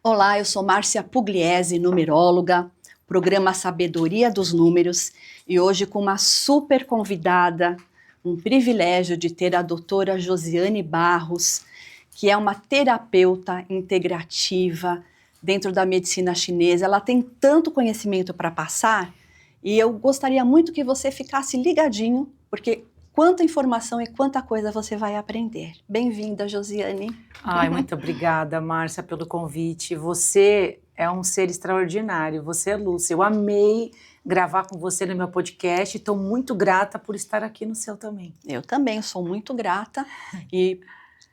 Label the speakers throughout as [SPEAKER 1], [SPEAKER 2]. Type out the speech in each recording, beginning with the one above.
[SPEAKER 1] Olá, eu sou Márcia Pugliese, numeróloga, programa Sabedoria dos Números, e hoje com uma super convidada, um privilégio de ter a doutora Josiane Barros, que é uma terapeuta integrativa dentro da medicina chinesa. Ela tem tanto conhecimento para passar e eu gostaria muito que você ficasse ligadinho, porque quanta informação e quanta coisa você vai aprender. Bem-vinda, Josiane.
[SPEAKER 2] Ai, muito obrigada, Márcia, pelo convite. Você é um ser extraordinário, você é luz. Eu amei gravar com você no meu podcast e estou muito grata por estar aqui no seu também.
[SPEAKER 1] Eu também sou muito grata e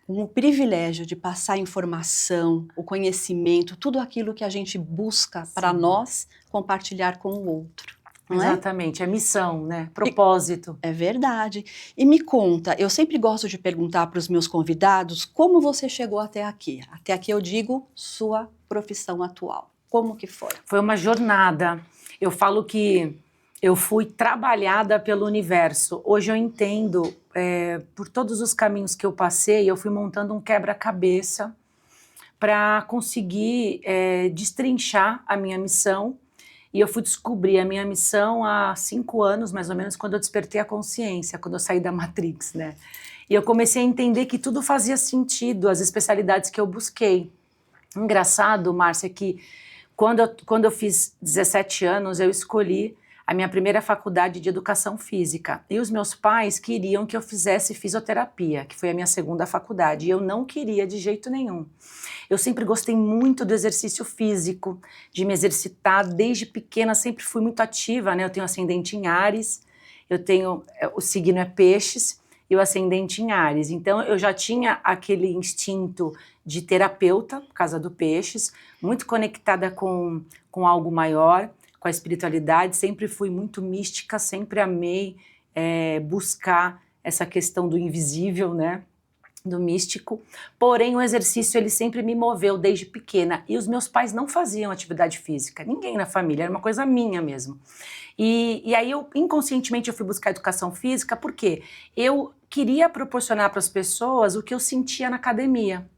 [SPEAKER 1] com o privilégio de passar informação, o conhecimento, tudo aquilo que a gente busca para nós compartilhar com o outro, não é?
[SPEAKER 2] Exatamente, é missão, né? Propósito.
[SPEAKER 1] É verdade. E me conta, eu sempre gosto de perguntar para os meus convidados como você chegou até aqui. Até aqui eu digo sua profissão atual. Como que foi?
[SPEAKER 2] Foi uma jornada. Eu falo que eu fui trabalhada pelo universo. Hoje eu entendo, por todos os caminhos que eu passei, eu fui montando um quebra-cabeça para conseguir destrinchar a minha missão. E eu fui descobrir a minha missão há 5 anos, mais ou menos, quando eu despertei a consciência, quando eu saí da Matrix, né? E eu comecei a entender que tudo fazia sentido, as especialidades que eu busquei. Engraçado, Márcia, que quando eu fiz 17 anos, eu escolhi a minha primeira faculdade de educação física. E os meus pais queriam que eu fizesse fisioterapia, que foi a minha segunda faculdade, e eu não queria de jeito nenhum. Eu sempre gostei muito do exercício físico, de me exercitar desde pequena, sempre fui muito ativa, né? Eu tenho ascendente em Áries, o signo é Peixes e o ascendente em Áries. Então eu já tinha aquele instinto de terapeuta, por causa do Peixes, muito conectada com algo maior, com a espiritualidade, sempre fui muito mística, sempre amei buscar essa questão do invisível, né? Do místico, porém o exercício ele sempre me moveu desde pequena e os meus pais não faziam atividade física, ninguém na família, era uma coisa minha mesmo. E aí eu inconscientemente eu fui buscar educação física porque eu queria proporcionar para as pessoas o que eu sentia na academia.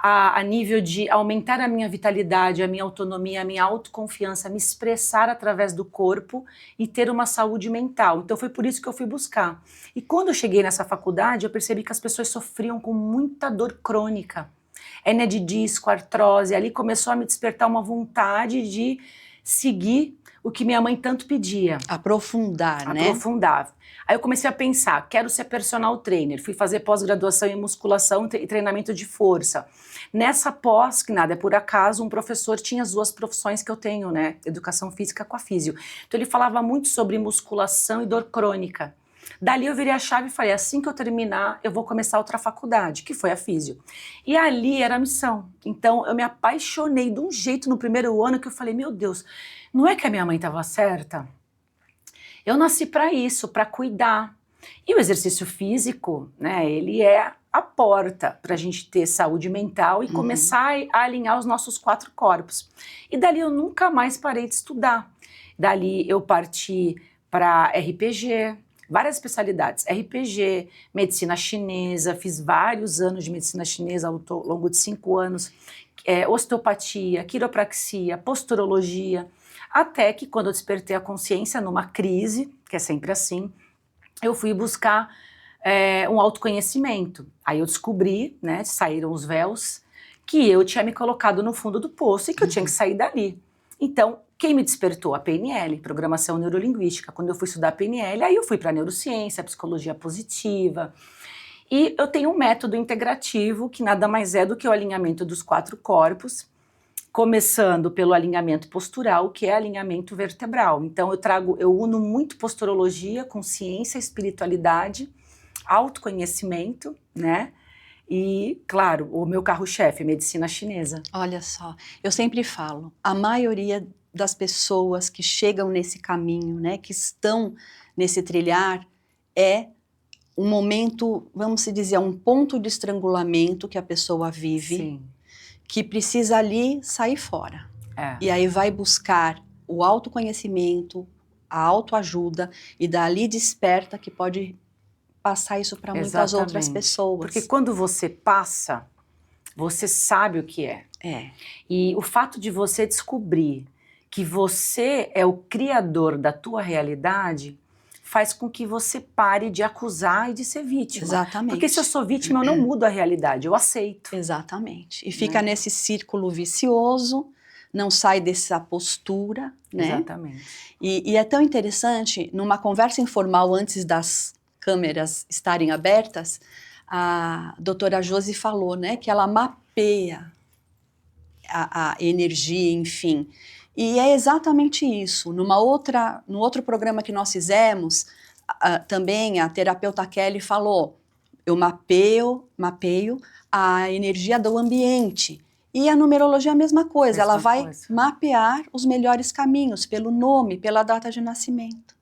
[SPEAKER 2] A nível de aumentar a minha vitalidade, a minha autonomia, a minha autoconfiança, me expressar através do corpo e ter uma saúde mental. Então foi por isso que eu fui buscar. E quando eu cheguei nessa faculdade, eu percebi que as pessoas sofriam com muita dor crônica. Hérnia de disco, artrose, ali começou a me despertar uma vontade de seguir o que minha mãe tanto pedia.
[SPEAKER 1] Aprofundar, né?
[SPEAKER 2] Aprofundar. Aí eu comecei a pensar, quero ser personal trainer, fui fazer pós-graduação em musculação e treinamento de força. Nessa pós, que nada é por acaso, um professor tinha as 2 profissões que eu tenho, né, educação física com a físio. Então ele falava muito sobre musculação e dor crônica. Dali eu virei a chave e falei, assim que eu terminar, eu vou começar outra faculdade, que foi a físio. E ali era a missão. Então eu me apaixonei de um jeito no primeiro ano que eu falei, meu Deus, não é que a minha mãe estava certa? Eu nasci para isso, para cuidar. E o exercício físico, né, ele é a porta para a gente ter saúde mental e começar a alinhar os nossos 4 corpos. E dali eu nunca mais parei de estudar. Dali eu parti para RPG, várias especialidades, RPG, medicina chinesa, fiz vários anos de medicina chinesa ao longo de 5 anos, osteopatia, quiropraxia, posturologia, até que quando eu despertei a consciência numa crise, que é sempre assim, eu fui buscar um autoconhecimento. Aí eu descobri, né, saíram os véus, que eu tinha me colocado no fundo do poço e que eu tinha que sair dali. Então, quem me despertou? A PNL, Programação Neurolinguística. Quando eu fui estudar PNL, aí eu fui para a neurociência, a psicologia positiva. E eu tenho um método integrativo que nada mais é do que o alinhamento dos 4 corpos, começando pelo alinhamento postural, que é alinhamento vertebral. Então eu uno muito posturologia com ciência, espiritualidade, autoconhecimento, né? E, claro, o meu carro-chefe, medicina chinesa.
[SPEAKER 1] Olha só, eu sempre falo, a maioria das pessoas que chegam nesse caminho, né, que estão nesse trilhar, é um momento, vamos dizer, um ponto de estrangulamento que a pessoa vive,
[SPEAKER 2] Sim.
[SPEAKER 1] que precisa ali sair fora. E aí vai buscar o autoconhecimento, a autoajuda, e dali desperta que pode passar isso para muitas outras pessoas.
[SPEAKER 2] Porque quando você passa, Você sabe o que é.
[SPEAKER 1] É.
[SPEAKER 2] E o fato de você descobrir que você é o criador da tua realidade faz com que você pare de acusar e de ser vítima.
[SPEAKER 1] Exatamente.
[SPEAKER 2] Porque se eu sou vítima, eu não mudo a realidade, eu aceito.
[SPEAKER 1] Exatamente. E fica nesse círculo vicioso, não sai dessa postura, né?
[SPEAKER 2] Exatamente.
[SPEAKER 1] E é tão interessante, numa conversa informal antes das câmeras estarem abertas, a doutora Josi falou, né, que ela mapeia a energia, enfim. E é exatamente isso. No outro programa que nós fizemos, também a terapeuta Kelly falou, eu mapeio a energia do ambiente. E a numerologia é a mesma coisa, ela vai mapear os melhores caminhos pelo nome, pela data de nascimento.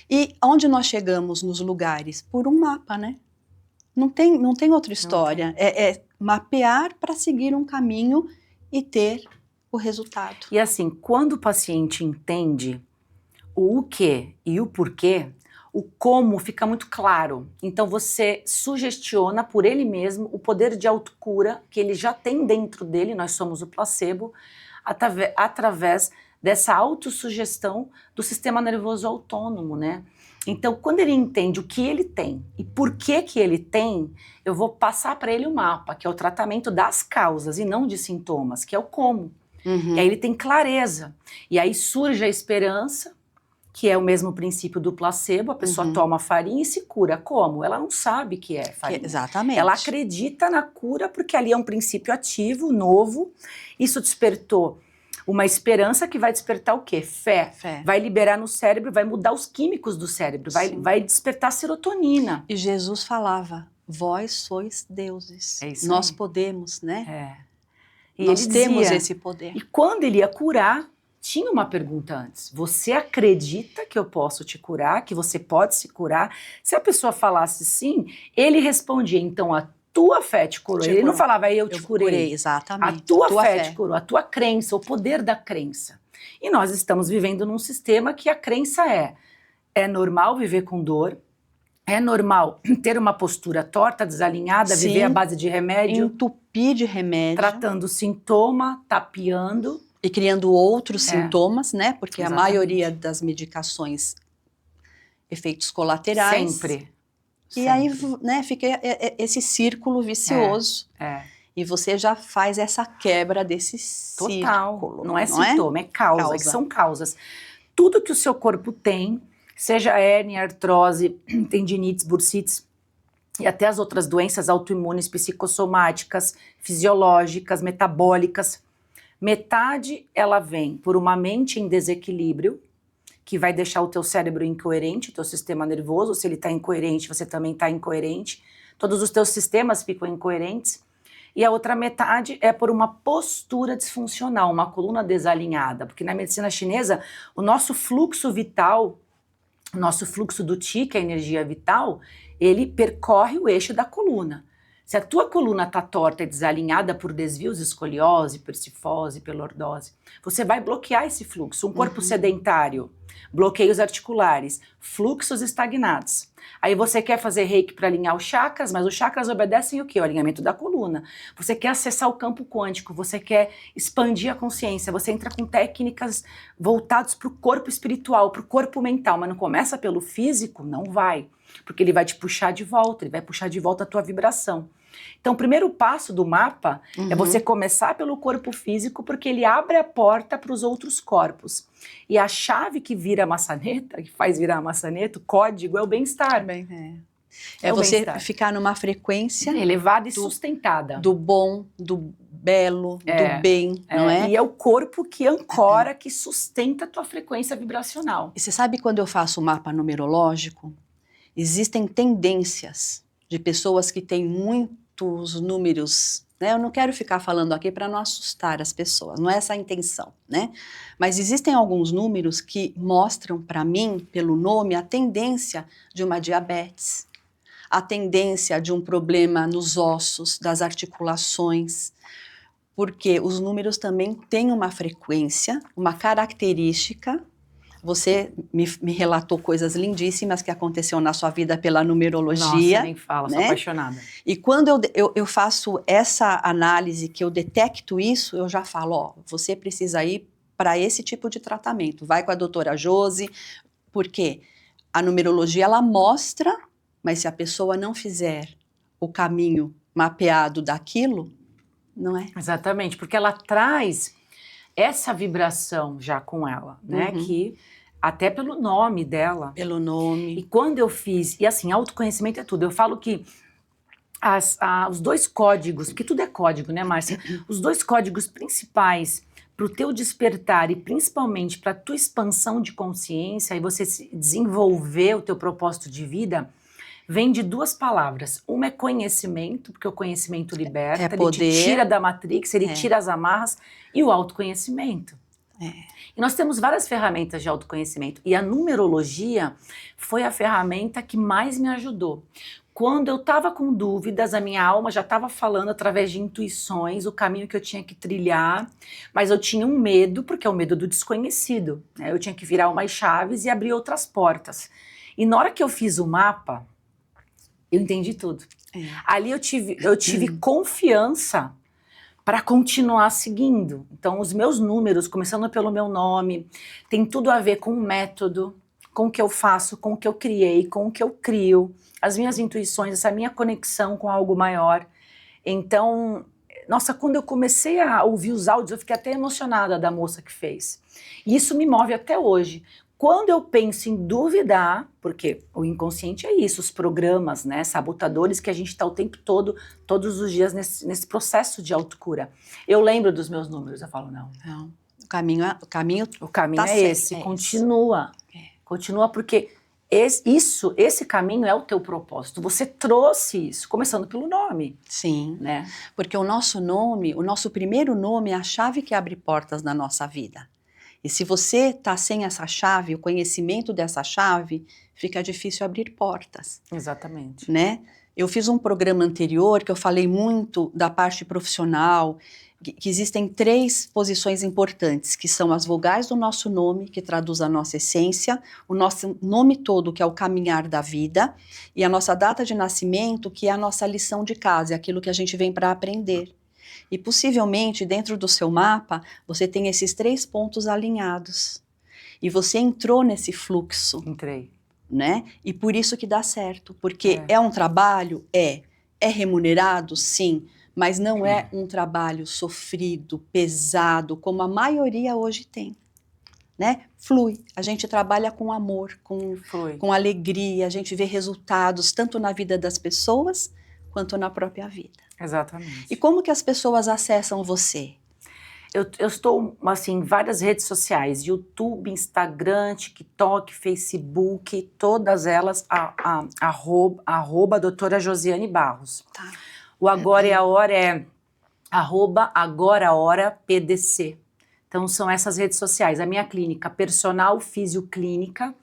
[SPEAKER 1] E onde nós chegamos nos lugares? Por um mapa, né? Não tem outra história. É mapear para seguir um caminho e ter o resultado.
[SPEAKER 2] E assim, quando o paciente entende o que e o porquê, o como fica muito claro. Então você sugestiona por ele mesmo o poder de autocura que ele já tem dentro dele, nós somos o placebo, através dessa autossugestão do sistema nervoso autônomo, né? Então, quando ele entende o que ele tem e por que ele tem, eu vou passar para ele o mapa, que é o tratamento das causas e não de sintomas, que é o como.
[SPEAKER 1] Uhum.
[SPEAKER 2] E aí ele tem clareza. E aí surge a esperança, que é o mesmo princípio do placebo, a pessoa toma farinha e se cura. Como? Ela não sabe que é farinha.
[SPEAKER 1] Exatamente.
[SPEAKER 2] Ela acredita na cura porque ali é um princípio ativo, novo. Isso despertou uma esperança que vai despertar o quê? Fé. Vai liberar no cérebro, vai mudar os químicos do cérebro, vai despertar serotonina.
[SPEAKER 1] E Jesus falava, vós sois deuses.
[SPEAKER 2] É isso
[SPEAKER 1] Nós
[SPEAKER 2] aí.
[SPEAKER 1] podemos, né?
[SPEAKER 2] É. E
[SPEAKER 1] nós
[SPEAKER 2] ele
[SPEAKER 1] temos
[SPEAKER 2] dizia,
[SPEAKER 1] esse poder.
[SPEAKER 2] E quando ele ia curar, tinha uma pergunta antes. Você acredita que eu posso te curar? Que você pode se curar? Se a pessoa falasse sim, ele respondia, então a tua fé te curou. Ele não falava, eu te curei.
[SPEAKER 1] Exatamente.
[SPEAKER 2] A tua fé te curou, a tua crença, o poder da crença. E nós estamos vivendo num sistema que a crença é normal viver com dor, é normal ter uma postura torta, desalinhada,
[SPEAKER 1] Sim,
[SPEAKER 2] viver à base de remédio.
[SPEAKER 1] Entupir de remédio.
[SPEAKER 2] Tratando o sintoma, tapeando.
[SPEAKER 1] E criando outros sintomas, né? Porque
[SPEAKER 2] Exatamente.
[SPEAKER 1] a maioria das medicações, efeitos colaterais.
[SPEAKER 2] Sempre.
[SPEAKER 1] E aí, né, fica esse círculo vicioso. E você já faz essa quebra desse círculo.
[SPEAKER 2] Não é sintoma, é causa. Que são causas. Tudo que o seu corpo tem, seja hérnia, artrose, tendinites, bursites, e até as outras doenças autoimunes, psicossomáticas, fisiológicas, metabólicas, metade ela vem por uma mente em desequilíbrio, que vai deixar o teu cérebro incoerente, o teu sistema nervoso, se ele está incoerente, você também está incoerente, todos os teus sistemas ficam incoerentes, e a outra metade é por uma postura disfuncional, uma coluna desalinhada, porque na medicina chinesa, o nosso fluxo vital, o nosso fluxo do Qi, que é a energia vital, ele percorre o eixo da coluna. Se a tua coluna está torta e desalinhada por desvios, escoliose, persifose, pelordose, você vai bloquear esse fluxo. Um corpo sedentário, bloqueios articulares, fluxos estagnados. Aí você quer fazer reiki para alinhar os chakras, mas os chakras obedecem o quê? O alinhamento da coluna. Você quer acessar o campo quântico, você quer expandir a consciência, você entra com técnicas voltadas para o corpo espiritual, para o corpo mental, mas não começa pelo físico? Não vai, porque ele vai te puxar de volta, ele vai puxar de volta a tua vibração. Então, o primeiro passo do mapa é você começar pelo corpo físico, porque ele abre a porta para os outros corpos. E a chave que vira a maçaneta, que faz virar a maçaneta, o código, é o bem-estar.
[SPEAKER 1] É você ficar numa frequência
[SPEAKER 2] elevada e sustentada.
[SPEAKER 1] Do bom, do belo, do bem, não é?
[SPEAKER 2] E é o corpo que ancora, que sustenta a tua frequência vibracional.
[SPEAKER 1] E você sabe quando eu faço o mapa numerológico, existem tendências de pessoas que têm muitos números, né? Eu não quero ficar falando aqui para não assustar as pessoas, não é essa a intenção, né? Mas existem alguns números que mostram para mim, pelo nome, a tendência de uma diabetes, a tendência de um problema nos ossos, das articulações, porque os números também têm uma frequência, uma característica você me relatou coisas lindíssimas que aconteceu na sua vida pela numerologia.
[SPEAKER 2] Nossa, nem fala, sou apaixonada.
[SPEAKER 1] E quando eu faço essa análise, que eu detecto isso, eu já falo, ó, você precisa ir para esse tipo de tratamento. Vai com a doutora Josi, porque a numerologia, ela mostra, mas se a pessoa não fizer o caminho mapeado daquilo, não é?
[SPEAKER 2] Exatamente, porque ela traz essa vibração já com ela, né? Que até pelo nome dela.
[SPEAKER 1] Pelo nome.
[SPEAKER 2] E quando eu fiz, e assim, autoconhecimento é tudo. Eu falo que os 2 códigos, porque tudo é código, né, Márcia? Os 2 códigos principais para o teu despertar e principalmente para a tua expansão de consciência e você desenvolver o teu propósito de vida, vem de 2 palavras. Uma é conhecimento, porque o conhecimento liberta, ele te tira da matrix, ele tira as amarras, e o autoconhecimento. E nós temos várias ferramentas de autoconhecimento, e a numerologia foi a ferramenta que mais me ajudou. Quando eu estava com dúvidas, a minha alma já estava falando através de intuições o caminho que eu tinha que trilhar, mas eu tinha um medo, porque é o medo do desconhecido, né? Eu tinha que virar umas chaves e abrir outras portas. E na hora que eu fiz o mapa, eu entendi tudo. Ali eu tive confiança para continuar seguindo. Então, os meus números, começando pelo meu nome, tem tudo a ver com o método, com o que eu faço, com o que eu criei, com o que eu crio, as minhas intuições, essa minha conexão com algo maior. Então, nossa, quando eu comecei a ouvir os áudios, eu fiquei até emocionada da moça que fez. E isso me move até hoje. Quando eu penso em duvidar, porque o inconsciente é isso, os programas, né, sabotadores que a gente está o tempo todo, todos os dias nesse processo de autocura. Eu lembro dos meus números, eu falo, não.
[SPEAKER 1] O caminho
[SPEAKER 2] tá é esse, continua. Continua porque esse caminho é o teu propósito. Você trouxe isso, começando pelo nome.
[SPEAKER 1] Sim,
[SPEAKER 2] né?
[SPEAKER 1] Porque o nosso nome, o nosso primeiro nome é a chave que abre portas na nossa vida. E se você está sem essa chave, o conhecimento dessa chave, fica difícil abrir portas.
[SPEAKER 2] Exatamente.
[SPEAKER 1] Né? Eu fiz um programa anterior que eu falei muito da parte profissional, que existem 3 posições importantes, que são as vogais do nosso nome, que traduz a nossa essência, o nosso nome todo, que é o caminhar da vida, e a nossa data de nascimento, que é a nossa lição de casa, é aquilo que a gente vem para aprender. E possivelmente, dentro do seu mapa, você tem esses 3 pontos alinhados. E você entrou nesse fluxo.
[SPEAKER 2] Entrei.
[SPEAKER 1] Né? E por isso que dá certo. Porque é um trabalho? É remunerado? Sim. Mas não é um trabalho sofrido, pesado, como a maioria hoje tem. Né? Flui. A gente trabalha com amor, com alegria, a gente vê resultados tanto na vida das pessoas quanto na própria vida.
[SPEAKER 2] Exatamente.
[SPEAKER 1] E como que as pessoas acessam você?
[SPEAKER 2] Eu estou, assim, em várias redes sociais, YouTube, Instagram, TikTok, Facebook, todas elas, arroba doutora Josiane Barros.
[SPEAKER 1] Tá.
[SPEAKER 2] O Agora é a Hora é @agora_hora_pdc. Então, são essas redes sociais. A minha clínica Personal Fisioclínica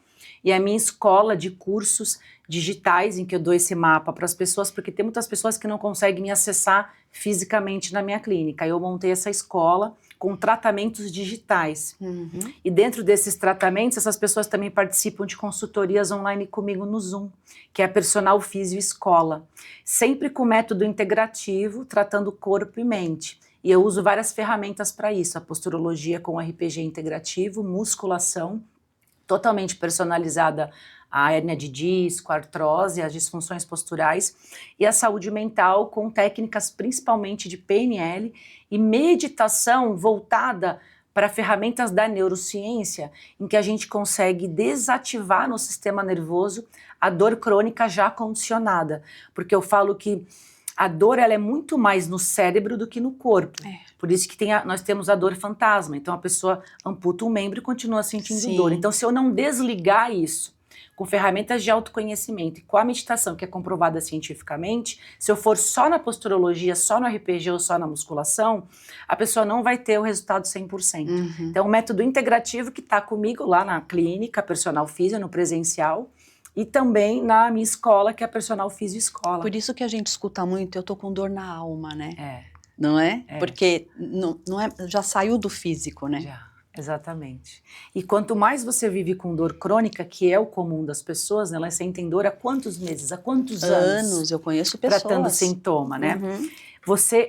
[SPEAKER 2] e a minha escola de cursos digitais, em que eu dou esse mapa para as pessoas, porque tem muitas pessoas que não conseguem me acessar fisicamente na minha clínica. Eu montei essa escola com tratamentos digitais. E dentro desses tratamentos, essas pessoas também participam de consultorias online comigo no Zoom, que é a Personal Físio Escola. Sempre com método integrativo, tratando corpo e mente. E eu uso várias ferramentas para isso, a posturologia com RPG integrativo, musculação, totalmente personalizada, a hérnia de disco, a artrose, as disfunções posturais e a saúde mental com técnicas principalmente de PNL e meditação voltada para ferramentas da neurociência, em que a gente consegue desativar no sistema nervoso a dor crônica já condicionada, porque eu falo que a dor ela é muito mais no cérebro do que no corpo. Por isso que nós temos a dor fantasma. Então a pessoa amputa um membro e continua sentindo dor. Então se eu não desligar isso com ferramentas de autoconhecimento e com a meditação, que é comprovada cientificamente, se eu for só na posturologia, só no RPG ou só na musculação, a pessoa não vai ter o resultado 100%. Então o método integrativo que está comigo lá na clínica, Personal Físio, no presencial, e também na minha escola, que é a Personal Físio Escola.
[SPEAKER 1] Por isso que a gente escuta muito, eu tô com dor na alma, né?
[SPEAKER 2] É.
[SPEAKER 1] Não é? Porque não é, já saiu do físico, né?
[SPEAKER 2] Já. Exatamente. E quanto mais você vive com dor crônica, que é o comum das pessoas, né? Elas sentem dor há quantos meses, há quantos anos?
[SPEAKER 1] Eu conheço pessoas.
[SPEAKER 2] Tratando sintoma, né?
[SPEAKER 1] Uhum.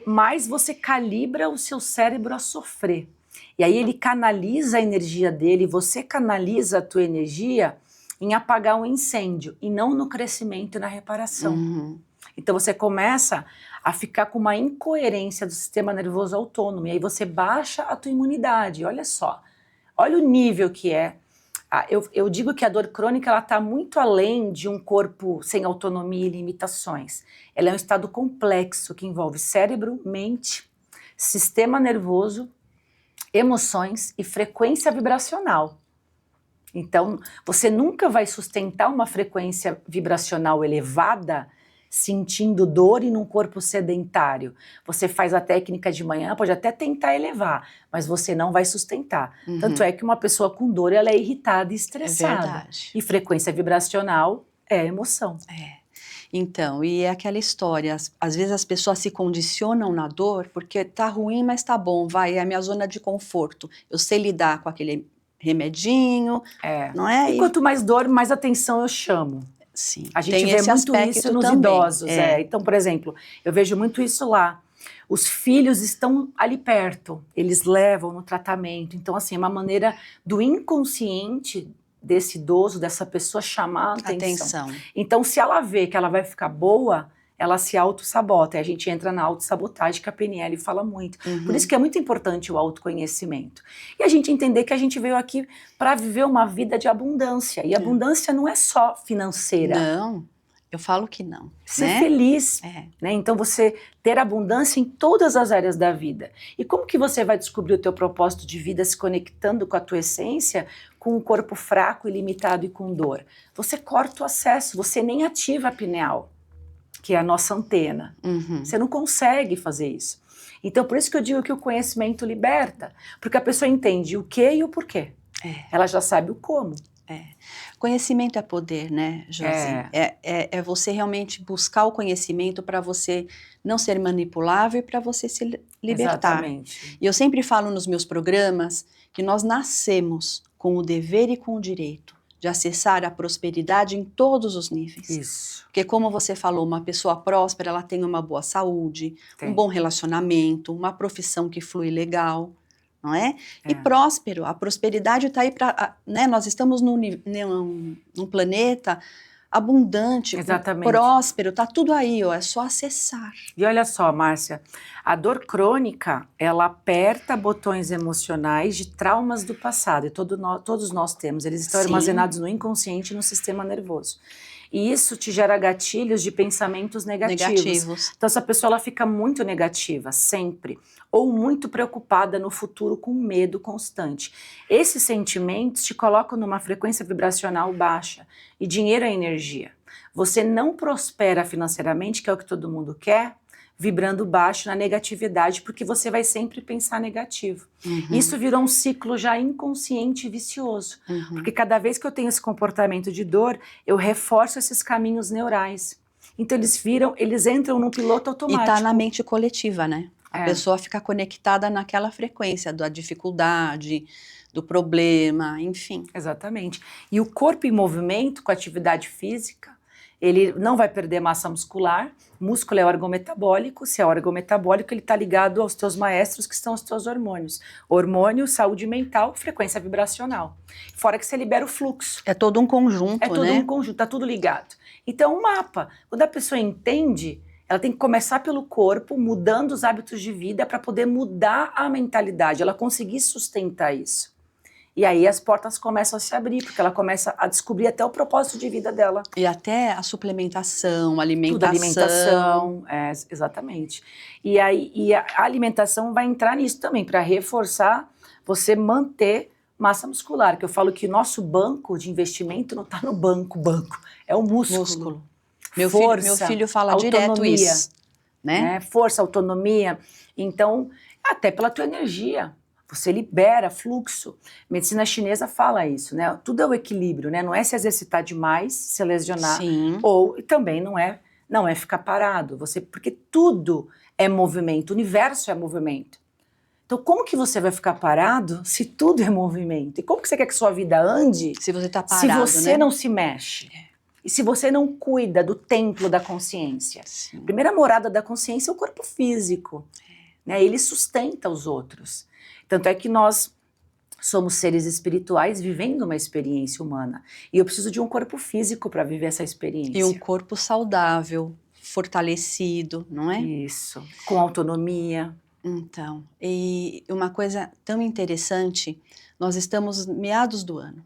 [SPEAKER 2] Mais você calibra o seu cérebro a sofrer. E aí ele canaliza a energia dele, você canaliza a tua energia em apagar um incêndio e não no crescimento e na reparação.
[SPEAKER 1] Uhum.
[SPEAKER 2] Então você começa a ficar com uma incoerência do sistema nervoso autônomo e aí você baixa a tua imunidade. Olha só, olha o nível que é. Eu digo que a dor crônica ela está muito além de um corpo sem autonomia e limitações. Ela é um estado complexo que envolve cérebro, mente, sistema nervoso, emoções e frequência vibracional. Então, você nunca vai sustentar uma frequência vibracional elevada sentindo dor e num corpo sedentário. Você faz a técnica de manhã, pode até tentar elevar, mas você não vai sustentar.
[SPEAKER 1] Uhum.
[SPEAKER 2] Tanto é que uma pessoa com dor, ela é irritada e estressada.
[SPEAKER 1] É verdade.
[SPEAKER 2] E frequência vibracional é emoção.
[SPEAKER 1] É. Então, e é aquela história, às vezes as pessoas se condicionam na dor porque tá ruim, mas tá bom, vai, é a minha zona de conforto. Eu sei lidar com aquele remedinho, não é?
[SPEAKER 2] E quanto mais dor, mais atenção eu chamo.
[SPEAKER 1] Sim,
[SPEAKER 2] a gente vê muito isso nos idosos. Então, por exemplo, eu vejo muito isso lá. Os filhos estão ali perto, eles levam no tratamento. Então, assim, é uma maneira do inconsciente desse idoso, dessa pessoa chamar a atenção. Então, se ela vê que ela vai ficar boa, ela se autossabota. E a gente entra na autossabotagem, que a PNL fala muito.
[SPEAKER 1] Uhum.
[SPEAKER 2] Por isso que é muito importante o autoconhecimento. E a gente entender que a gente veio aqui para viver uma vida de abundância. E abundância não é só financeira.
[SPEAKER 1] Não, eu falo que não.
[SPEAKER 2] Ser feliz. Né? Então, você ter abundância em todas as áreas da vida. E como que você vai descobrir o teu propósito de vida se conectando com a tua essência, com um corpo fraco, ilimitado e com dor? Você corta o acesso, você nem ativa a pineal, que é a nossa antena.
[SPEAKER 1] Uhum.
[SPEAKER 2] Você não consegue fazer isso. Então, por isso que eu digo que o conhecimento liberta, porque a pessoa entende o que e o porquê. Ela já sabe o como.
[SPEAKER 1] Conhecimento é poder, né, Josi? É você realmente buscar o conhecimento para você não ser manipulável e para você se libertar.
[SPEAKER 2] Exatamente.
[SPEAKER 1] E eu sempre falo nos meus programas que nós nascemos com o dever e com o direito de acessar a prosperidade em todos os níveis.
[SPEAKER 2] Isso.
[SPEAKER 1] Porque como você falou, uma pessoa próspera, ela tem uma boa saúde, um bom relacionamento, uma profissão que flui legal, não é? E próspero, a prosperidade está aí para, né? Nós estamos num planeta abundante, próspero, está tudo aí, ó, é só acessar.
[SPEAKER 2] E olha só, Márcia, a dor crônica, ela aperta botões emocionais de traumas do passado, e todos nós temos, eles estão armazenados no inconsciente e no sistema nervoso. E isso te gera gatilhos de pensamentos negativos. Então essa pessoa ela fica muito negativa, sempre. Ou muito preocupada no futuro com medo constante. Esses sentimentos te colocam numa frequência vibracional baixa. E dinheiro é energia. Você não prospera financeiramente, que é o que todo mundo quer, vibrando baixo na negatividade, porque você vai sempre pensar negativo.
[SPEAKER 1] Uhum.
[SPEAKER 2] Isso virou um ciclo já inconsciente e vicioso. Porque cada vez que eu tenho esse comportamento de dor, eu reforço esses caminhos neurais. Então eles entram num piloto automático.
[SPEAKER 1] E tá na mente coletiva, né? A pessoa fica conectada naquela frequência da dificuldade, do problema, enfim.
[SPEAKER 2] Exatamente. E o corpo em movimento, com atividade física, ele não vai perder massa muscular. Músculo é órgão metabólico. Se é órgão metabólico, ele está ligado aos teus maestros, que são os teus hormônios. Hormônio, saúde mental, frequência vibracional. Fora que você libera o fluxo.
[SPEAKER 1] É todo um conjunto, né?
[SPEAKER 2] É todo um conjunto, está tudo ligado. Então, um mapa. Quando a pessoa entende, ela tem que começar pelo corpo, mudando os hábitos de vida para poder mudar a mentalidade, ela conseguir sustentar isso. E aí as portas começam a se abrir, porque ela começa a descobrir até o propósito de vida dela.
[SPEAKER 1] E até a suplementação, a alimentação.
[SPEAKER 2] Tudo, alimentação, exatamente. E aí a alimentação vai entrar nisso também, para reforçar, você manter massa muscular, que eu falo que o nosso banco de investimento não está no banco, é o músculo.
[SPEAKER 1] Meu filho fala direto isso. Né?
[SPEAKER 2] Força, autonomia. Então, até pela tua energia. Você libera fluxo. Medicina chinesa fala isso, né? Tudo é o equilíbrio, né? Não é se exercitar demais, se lesionar.
[SPEAKER 1] Sim.
[SPEAKER 2] Ou também não é ficar parado. Porque tudo é movimento, o universo é movimento. Então, como que você vai ficar parado se tudo é movimento? E como que você quer que sua vida ande
[SPEAKER 1] Se você está parado,
[SPEAKER 2] se você não se mexe? E se você não cuida do templo da consciência?
[SPEAKER 1] Sim.
[SPEAKER 2] A primeira morada da consciência é o corpo físico. Né? Ele sustenta os outros. Tanto é que nós somos seres espirituais vivendo uma experiência humana. E eu preciso de um corpo físico para viver essa experiência.
[SPEAKER 1] E um corpo saudável, fortalecido, não é?
[SPEAKER 2] Isso, com autonomia.
[SPEAKER 1] Então, e uma coisa tão interessante, nós estamos meados do ano.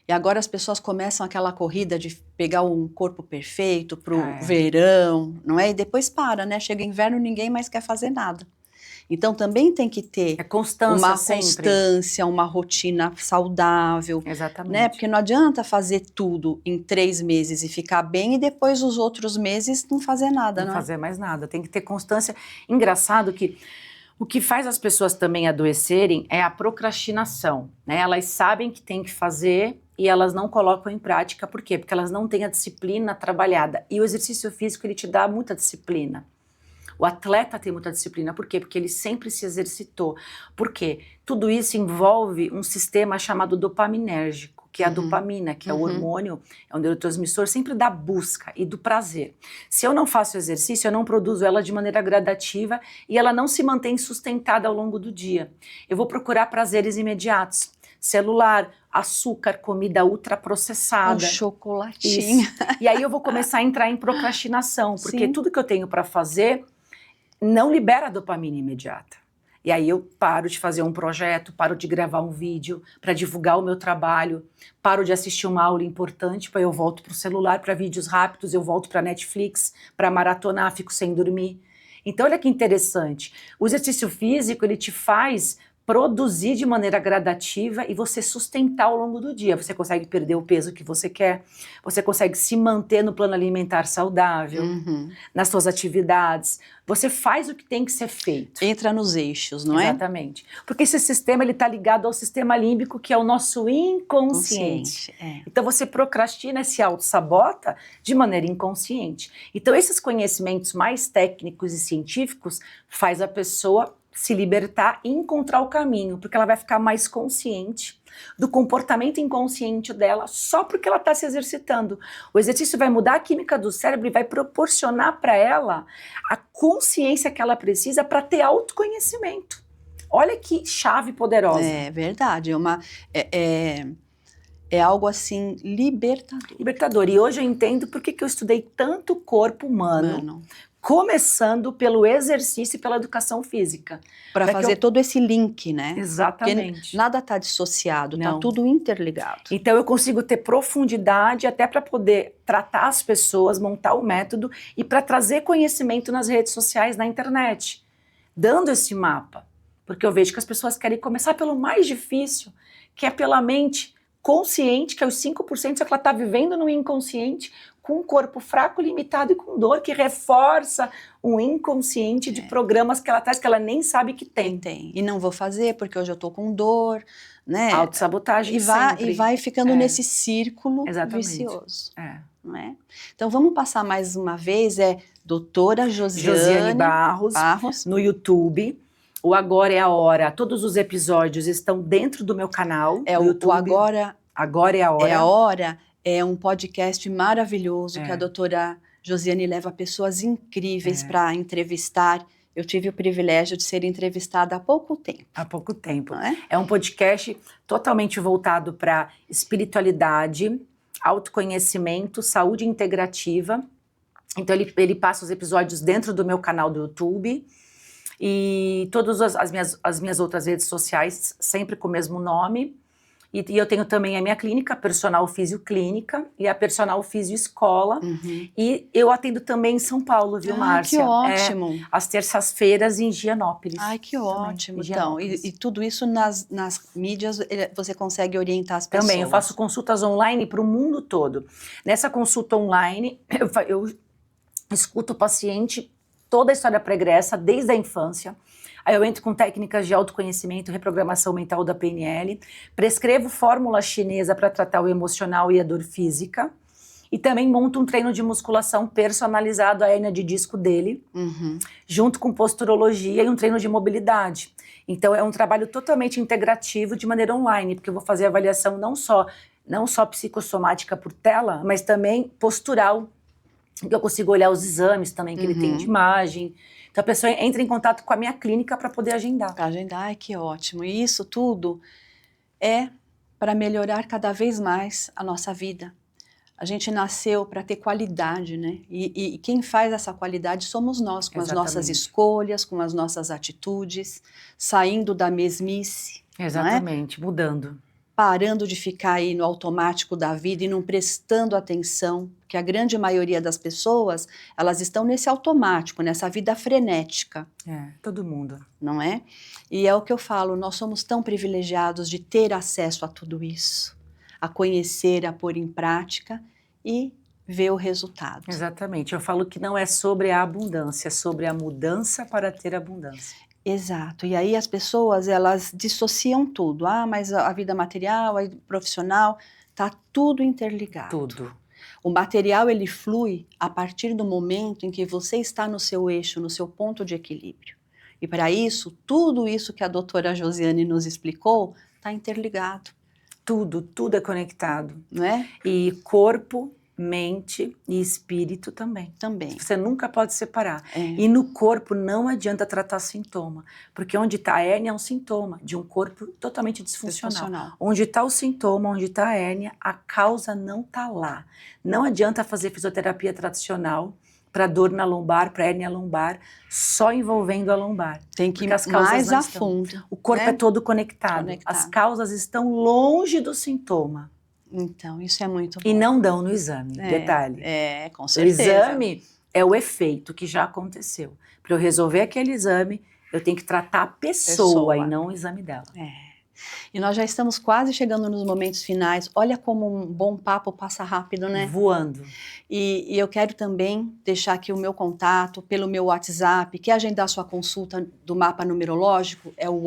[SPEAKER 1] E agora as pessoas começam aquela corrida de pegar um corpo perfeito para o verão, não é? E depois para, né? Chega inverno, ninguém mais quer fazer nada. Então também tem que ter constância, uma rotina saudável.
[SPEAKER 2] Exatamente.
[SPEAKER 1] Né? Porque não adianta fazer tudo em 3 meses e ficar bem e depois os outros meses não fazer nada.
[SPEAKER 2] Não fazer mais nada, tem que ter constância. Engraçado que o que faz as pessoas também adoecerem é a procrastinação. Né? Elas sabem que tem que fazer e elas não colocam em prática. Por quê? Porque elas não têm a disciplina trabalhada. E o exercício físico, ele te dá muita disciplina. O atleta tem muita disciplina. Por quê? Porque ele sempre se exercitou. Por quê? Tudo isso envolve um sistema chamado dopaminérgico, que é a dopamina, que é o hormônio, é um neurotransmissor sempre da busca e do prazer. Se eu não faço exercício, eu não produzo ela de maneira gradativa e ela não se mantém sustentada ao longo do dia. Eu vou procurar prazeres imediatos. Celular, açúcar, comida ultraprocessada.
[SPEAKER 1] Um chocolatinho.
[SPEAKER 2] Isso. E aí eu vou começar a entrar em procrastinação, porque tudo que eu tenho para fazer não libera dopamina imediata. E aí eu paro de fazer um projeto, paro de gravar um vídeo para divulgar o meu trabalho, paro de assistir uma aula importante, eu volto para o celular, para vídeos rápidos, eu volto para Netflix, para maratonar, fico sem dormir. Então olha que interessante, o exercício físico ele te faz produzir de maneira gradativa e você sustentar ao longo do dia. Você consegue perder o peso que você quer, você consegue se manter no plano alimentar saudável, nas suas atividades. Você faz o que tem que ser feito.
[SPEAKER 1] Entra nos eixos, não é?
[SPEAKER 2] Exatamente. Porque esse sistema está ligado ao sistema límbico, que é o nosso inconsciente. Então você procrastina e se auto-sabota de maneira inconsciente. Então esses conhecimentos mais técnicos e científicos faz a pessoa se libertar e encontrar o caminho, porque ela vai ficar mais consciente do comportamento inconsciente dela só porque ela está se exercitando. O exercício vai mudar a química do cérebro e vai proporcionar para ela a consciência que ela precisa para ter autoconhecimento. Olha que chave poderosa.
[SPEAKER 1] É verdade, é algo assim libertador.
[SPEAKER 2] Libertador. E hoje eu entendo por que eu estudei tanto corpo humano. Começando pelo exercício e pela educação física.
[SPEAKER 1] Para fazer todo esse link, né?
[SPEAKER 2] Exatamente.
[SPEAKER 1] Porque nada está dissociado, está tudo interligado.
[SPEAKER 2] Então eu consigo ter profundidade até para poder tratar as pessoas, montar o método e para trazer conhecimento nas redes sociais, na internet, dando esse mapa. Porque eu vejo que as pessoas querem começar pelo mais difícil, que é pela mente consciente, que é os 5%, só que ela está vivendo no inconsciente, com um corpo fraco, limitado e com dor, que reforça um inconsciente de programas que ela traz, que ela nem sabe que tem.
[SPEAKER 1] E não vou fazer porque hoje eu tô com dor, né?
[SPEAKER 2] Autossabotagem
[SPEAKER 1] e vai ficando nesse círculo vicioso. Não é? Então vamos passar mais uma vez, doutora Josiane Barros,
[SPEAKER 2] no YouTube. O Agora é a Hora. Todos os episódios estão dentro do meu canal.
[SPEAKER 1] No YouTube.
[SPEAKER 2] Agora é a Hora.
[SPEAKER 1] É a Hora. É um podcast maravilhoso que a doutora Josiane leva pessoas incríveis para entrevistar. Eu tive o privilégio de ser entrevistada há pouco tempo.
[SPEAKER 2] Há pouco tempo. É um podcast totalmente voltado para espiritualidade, autoconhecimento, saúde integrativa. Então ele passa os episódios dentro do meu canal do YouTube e todas as minhas outras redes sociais, sempre com o mesmo nome. E eu tenho também a minha clínica, Personal Físio Clínica, e a Personal Físio Escola. E eu atendo também em São Paulo, viu, Márcia?
[SPEAKER 1] Que ótimo!
[SPEAKER 2] Às terças-feiras em Gianópolis.
[SPEAKER 1] Ai, que ótimo! Então, e tudo isso nas mídias você consegue orientar as pessoas?
[SPEAKER 2] Também, eu faço consultas online para o mundo todo. Nessa consulta online, eu escuto o paciente, toda a história pregressa, desde a infância. Aí eu entro com técnicas de autoconhecimento, reprogramação mental da PNL, prescrevo fórmula chinesa para tratar o emocional e a dor física, E também monto um treino de musculação personalizado à hérnia de disco dele, junto com posturologia e um treino de mobilidade. Então é um trabalho totalmente integrativo de maneira online, porque eu vou fazer avaliação não só psicossomática por tela, mas também postural, que eu consigo olhar os exames também que ele tem de imagem. Então a pessoa entra em contato com a minha clínica para poder agendar.
[SPEAKER 1] Para agendar, ai, que ótimo. E isso tudo é para melhorar cada vez mais a nossa vida. A gente nasceu para ter qualidade, né? E quem faz essa qualidade somos nós, com as nossas escolhas, com as nossas atitudes, saindo da mesmice.
[SPEAKER 2] Exatamente,
[SPEAKER 1] não é?
[SPEAKER 2] Mudando.
[SPEAKER 1] Parando de ficar aí no automático da vida e não prestando atenção, porque a grande maioria das pessoas, elas estão nesse automático, nessa vida frenética.
[SPEAKER 2] Todo mundo.
[SPEAKER 1] Não é? E é o que eu falo, nós somos tão privilegiados de ter acesso a tudo isso, a conhecer, a pôr em prática e ver o resultado.
[SPEAKER 2] Exatamente, eu falo que não é sobre a abundância, é sobre a mudança para ter abundância.
[SPEAKER 1] Exato, e aí as pessoas, elas dissociam tudo. Ah, mas a vida material, a profissional, tá tudo interligado.
[SPEAKER 2] Tudo.
[SPEAKER 1] O material, ele flui a partir do momento em que você está no seu eixo, no seu ponto de equilíbrio. E para isso, tudo isso que a doutora Josiane nos explicou, está interligado.
[SPEAKER 2] Tudo é conectado.
[SPEAKER 1] Não é?
[SPEAKER 2] E corpo, mente e espírito também.
[SPEAKER 1] Também.
[SPEAKER 2] Você nunca pode separar. E no corpo não adianta tratar sintoma, porque onde está a hérnia é um sintoma de um corpo totalmente disfuncional. Onde está o sintoma, onde está a hérnia, a causa não está lá. Não adianta fazer fisioterapia tradicional para dor na lombar, para hérnia lombar, só envolvendo a lombar.
[SPEAKER 1] Tem que ir mais a fundo.
[SPEAKER 2] O corpo é todo conectado. As causas estão longe do sintoma.
[SPEAKER 1] Então, isso é muito bom.
[SPEAKER 2] E não dão no exame, detalhe.
[SPEAKER 1] Com certeza.
[SPEAKER 2] O exame é o efeito que já aconteceu. Para eu resolver aquele exame, eu tenho que tratar a pessoa e não o exame dela.
[SPEAKER 1] E nós já estamos quase chegando nos momentos finais. Olha como um bom papo passa rápido, né?
[SPEAKER 2] Voando.
[SPEAKER 1] E eu quero também deixar aqui o meu contato pelo meu WhatsApp. Quer agendar sua consulta do mapa numerológico? É o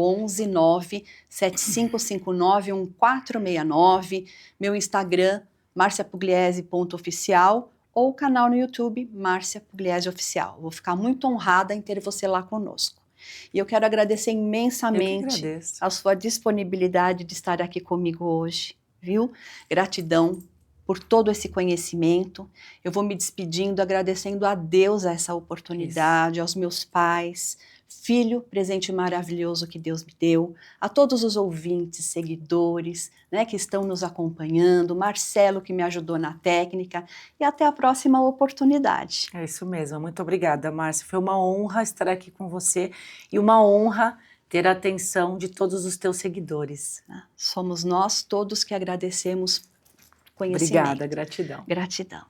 [SPEAKER 1] 11975591469. Meu Instagram, marciapugliese.oficial, ou o canal no YouTube, Márcia Pugliese Oficial. Vou ficar muito honrada em ter você lá conosco. E eu quero agradecer imensamente a sua disponibilidade de estar aqui comigo hoje, viu? Gratidão por todo esse conhecimento. Eu vou me despedindo, agradecendo a Deus essa oportunidade, aos meus pais, filho, presente maravilhoso que Deus me deu, a todos os ouvintes, seguidores, né, que estão nos acompanhando, Marcelo, que me ajudou na técnica, e até a próxima oportunidade.
[SPEAKER 2] É isso mesmo, muito obrigada, Márcia. Foi uma honra estar aqui com você e uma honra ter a atenção de todos os teus seguidores.
[SPEAKER 1] Somos nós todos que agradecemos conhecimento.
[SPEAKER 2] Obrigada, gratidão.
[SPEAKER 1] Gratidão.